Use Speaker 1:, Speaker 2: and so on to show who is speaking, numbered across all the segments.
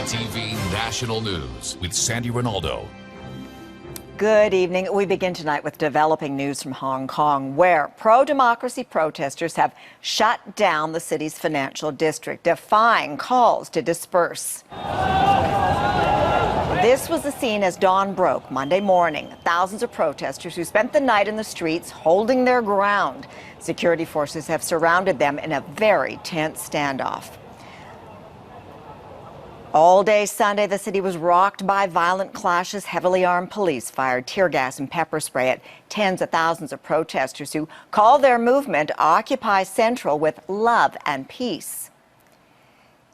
Speaker 1: CTV National News with Sandy Ronaldo.
Speaker 2: Good evening. We begin tonight with developing news from Hong Kong, where pro-democracy protesters have shut down the city's financial district, defying calls to disperse. This was the scene as dawn broke Monday morning. Thousands of protesters who spent the night in the streets holding their ground. Security forces have surrounded them in a very tense standoff. All day Sunday, the city was rocked by violent clashes. Heavily armed police fired tear gas and pepper spray at tens of thousands of protesters who call their movement Occupy Central with love and peace.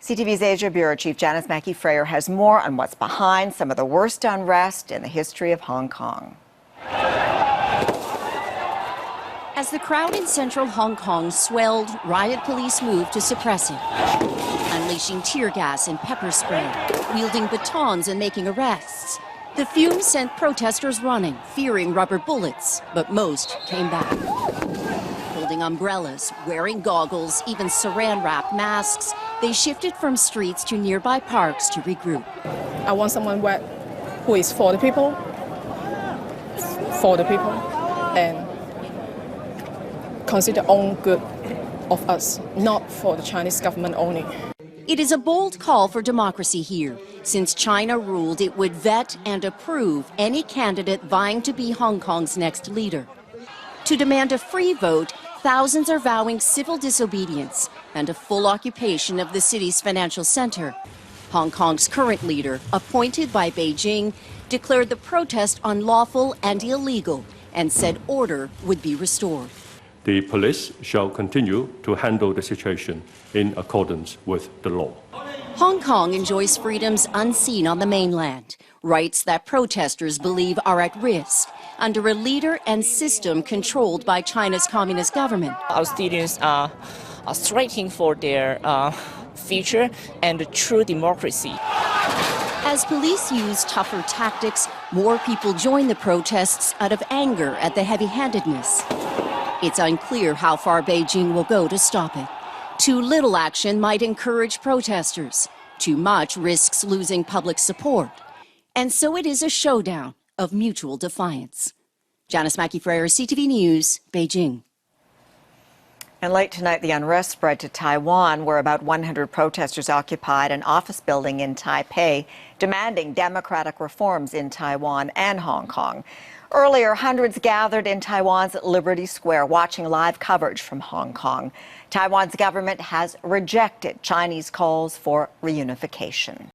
Speaker 2: CTV's Asia Bureau Chief Janice Mackey-Frayer has more on what's behind some of the worst unrest in the history of Hong Kong.
Speaker 3: As the crowd in central Hong Kong swelled, riot police moved to suppress it, unleashing tear gas and pepper spray, wielding batons and making arrests. The fumes sent protesters running, fearing rubber bullets, but most came back. Holding umbrellas, wearing goggles, even saran-wrap masks, they shifted from streets to nearby parks to regroup.
Speaker 4: I want someone who is for the people, and consider own good of us, not for the Chinese government only.
Speaker 3: It is a bold call for democracy here, since China ruled it would vet and approve any candidate vying to be Hong Kong's next leader. To demand a free vote, thousands are vowing civil disobedience and a full occupation of the city's financial center. Hong Kong's current leader, appointed by Beijing, declared the protest unlawful and illegal and said order would be restored.
Speaker 5: The police shall continue to handle the situation in accordance with the law.
Speaker 3: Hong Kong enjoys freedoms unseen on the mainland, rights that protesters believe are at risk under a leader and system controlled by China's communist government.
Speaker 6: Our students are striking for their future and true democracy.
Speaker 3: As police use tougher tactics, more people join the protests out of anger at the heavy-handedness. It's unclear how far Beijing will go to stop it. Too little action might encourage protesters. Too much risks losing public support. And so it is a showdown of mutual defiance. Janice Mackey-Frayer, CTV News, Beijing.
Speaker 2: And late tonight, the unrest spread to Taiwan, where about 100 protesters occupied an office building in Taipei, demanding democratic reforms in Taiwan and Hong Kong. Earlier, hundreds gathered in Taiwan's Liberty Square, watching live coverage from Hong Kong. Taiwan's government has rejected Chinese calls for reunification.